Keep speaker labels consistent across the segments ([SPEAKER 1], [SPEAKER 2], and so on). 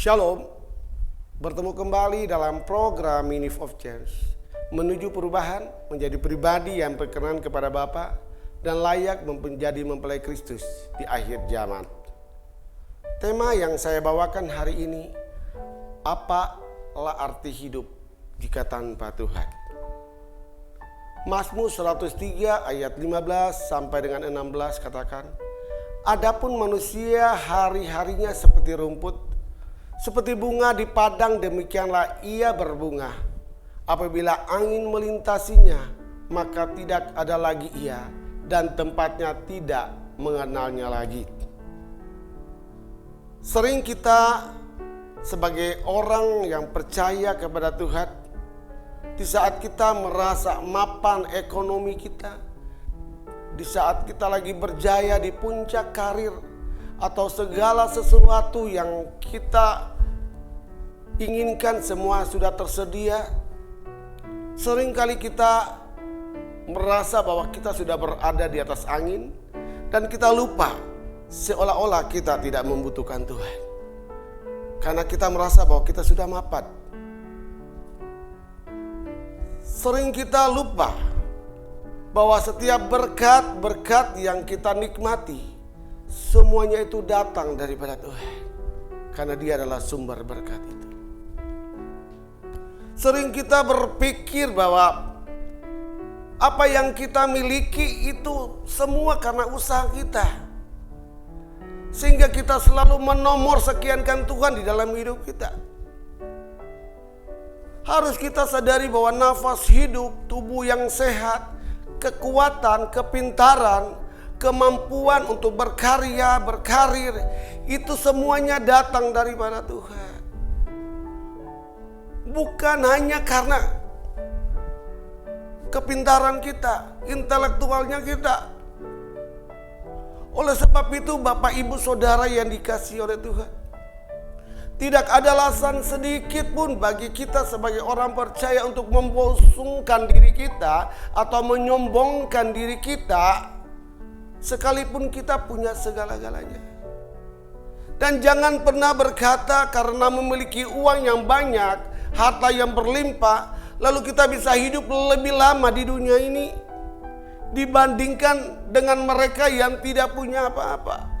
[SPEAKER 1] Shalom, bertemu kembali dalam program Minute of Change, menuju perubahan menjadi pribadi yang berkenan kepada Bapa dan layak menjadi mempelai Kristus di akhir zaman. Tema yang saya bawakan hari ini, apalah arti hidup jika tanpa Tuhan? Mazmur 103 ayat 15 sampai dengan 16 katakan, adapun manusia hari-harinya seperti rumput, seperti bunga di padang, demikianlah ia berbunga. Apabila angin melintasinya, maka tidak ada lagi ia, dan tempatnya tidak mengenalnya lagi. Sering kita sebagai orang yang percaya kepada Tuhan, di saat kita merasa mapan ekonomi kita, di saat kita lagi berjaya di puncak karir, atau segala sesuatu yang kita inginkan semua sudah tersedia, seringkali kita merasa bahwa kita sudah berada di atas angin dan kita lupa seolah-olah kita tidak membutuhkan Tuhan. Karena kita merasa bahwa kita sudah mapan. Sering kita lupa bahwa setiap berkat-berkat yang kita nikmati, semuanya itu datang daripada Tuhan, karena Dia adalah sumber berkat itu. Sering kita berpikir bahwa apa yang kita miliki itu semua karena usaha kita, sehingga kita selalu menomor sekiankan Tuhan di dalam hidup kita. Harus kita sadari bahwa nafas hidup, tubuh yang sehat, kekuatan, kepintaran, kemampuan untuk berkarya, berkarir, itu semuanya datang daripada Tuhan. Bukan hanya karena kepintaran kita, intelektualnya kita. Oleh sebab itu Bapak Ibu Saudara yang dikasihi oleh Tuhan, tidak ada alasan sedikit pun bagi kita sebagai orang percaya untuk membosongkan diri kita atau menyombongkan diri kita, sekalipun kita punya segala-galanya. Dan jangan pernah berkata karena memiliki uang yang banyak, harta yang berlimpah, lalu kita bisa hidup lebih lama di dunia ini dibandingkan dengan mereka yang tidak punya apa-apa.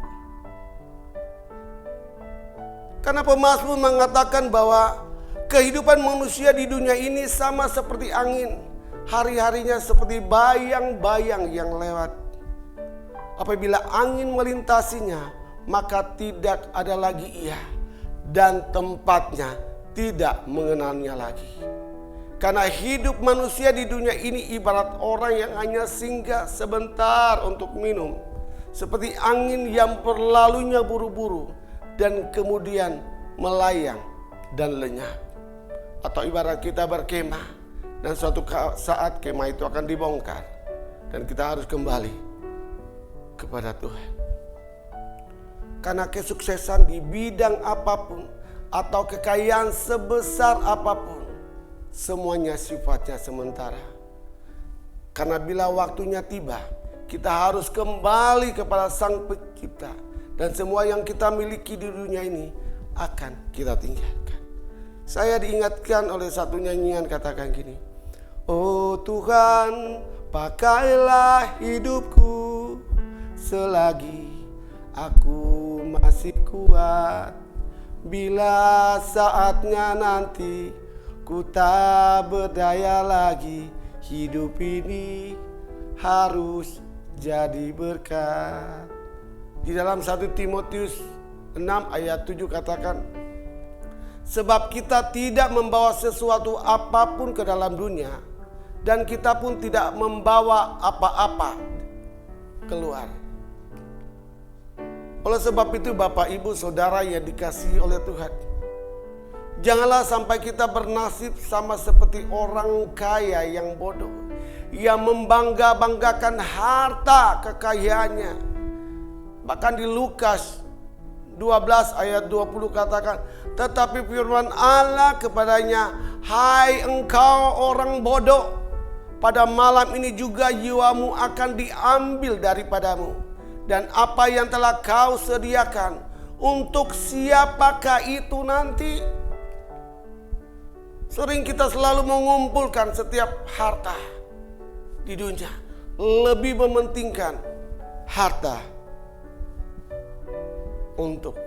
[SPEAKER 1] Karena pemazmur mengatakan bahwa kehidupan manusia di dunia ini sama seperti angin, hari-harinya seperti bayang-bayang yang lewat. Apabila angin melintasinya, maka tidak ada lagi ia, dan tempatnya tidak mengenalnya lagi. Karena hidup manusia di dunia ini ibarat orang yang hanya singgah sebentar untuk minum, seperti angin yang berlalunya buru-buru dan kemudian melayang dan lenyap. Atau ibarat kita berkemah dan suatu saat kemah itu akan dibongkar dan kita harus kembali kepada Tuhan. Karena kesuksesan di bidang apapun atau kekayaan sebesar apapun, semuanya sifatnya sementara. Karena bila waktunya tiba, kita harus kembali kepada Sang Pencipta, dan semua yang kita miliki di dunia ini akan kita tinggalkan. Saya diingatkan oleh satu nyanyian katakan gini, oh Tuhan, pakailah hidupku selagi aku masih kuat. Bila saatnya nanti ku tak berdaya lagi, hidup ini harus jadi berkat. Di dalam 1 Timotius 6 ayat 7 katakan, sebab kita tidak membawa sesuatu apapun ke dalam dunia, dan kita pun tidak membawa apa-apa keluar. Oleh sebab itu Bapak Ibu Saudara yang dikasihi oleh Tuhan, janganlah sampai kita bernasib sama seperti orang kaya yang bodoh, yang membangga-banggakan harta kekayaannya. Bahkan di Lukas 12 ayat 20 katakan, tetapi firman Allah kepadanya, hai engkau orang bodoh, pada malam ini juga jiwamu akan diambil daripadamu, dan apa yang telah kau sediakan Untuk siapakah itu nanti? Sering kita selalu mengumpulkan setiap harta di dunia, lebih mementingkan harta untuk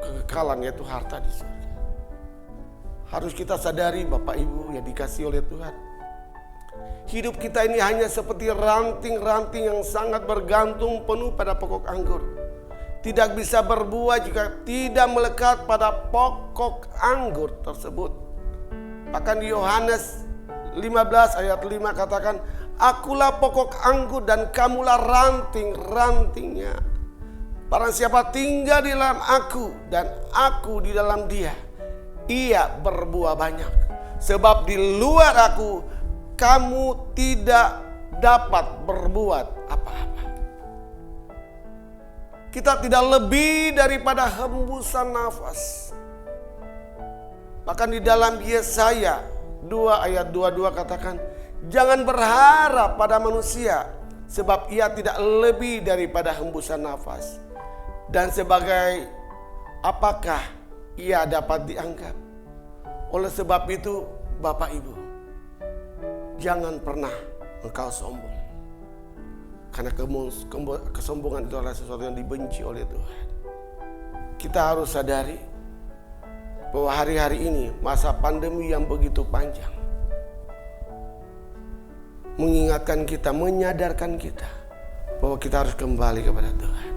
[SPEAKER 1] kekekalan, yaitu harta di surga. Harus kita sadari Bapak Ibu yang dikasihi oleh Tuhan, hidup kita ini hanya seperti ranting-ranting yang sangat bergantung penuh pada pokok anggur. Tidak bisa berbuah jika tidak melekat pada pokok anggur tersebut. Bahkan di Yohanes 15 ayat 5 katakan, akulah pokok anggur dan kamulah ranting-rantingnya. Barang siapa tinggal di dalam aku dan aku di dalam dia, ia berbuah banyak. Sebab di luar aku kamu tidak dapat berbuat apa-apa. Kita tidak lebih daripada hembusan nafas. Bahkan di dalam Yesaya 2 ayat 22 katakan, jangan berharap pada manusia, sebab ia tidak lebih daripada hembusan nafas. Dan sebagai apakah ia dapat dianggap? Oleh sebab itu Bapak Ibu, jangan pernah engkau sombong. Karena kesombongan itu adalah sesuatu yang dibenci oleh Tuhan. Kita harus sadari bahwa hari-hari ini masa pandemi yang begitu panjang mengingatkan kita, menyadarkan kita bahwa kita harus kembali kepada Tuhan.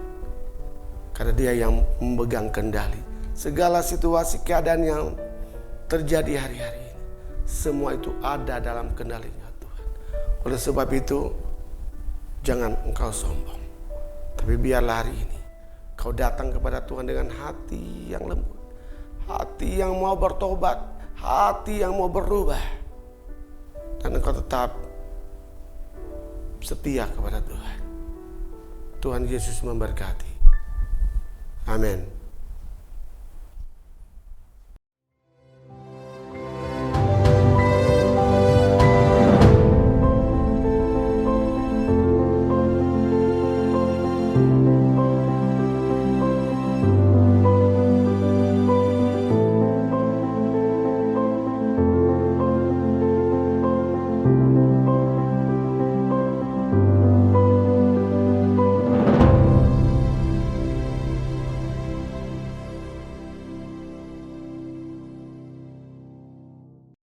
[SPEAKER 1] Karena Dia yang memegang kendali segala situasi keadaan yang terjadi hari-hari ini. Semua itu ada dalam kendalinya Tuhan. Oleh sebab itu, jangan engkau sombong. Tapi biarlah hari ini kau datang kepada Tuhan dengan hati yang lembut, hati yang mau bertobat, hati yang mau berubah. Dan engkau tetap setia kepada Tuhan. Tuhan Yesus memberkati. Amin.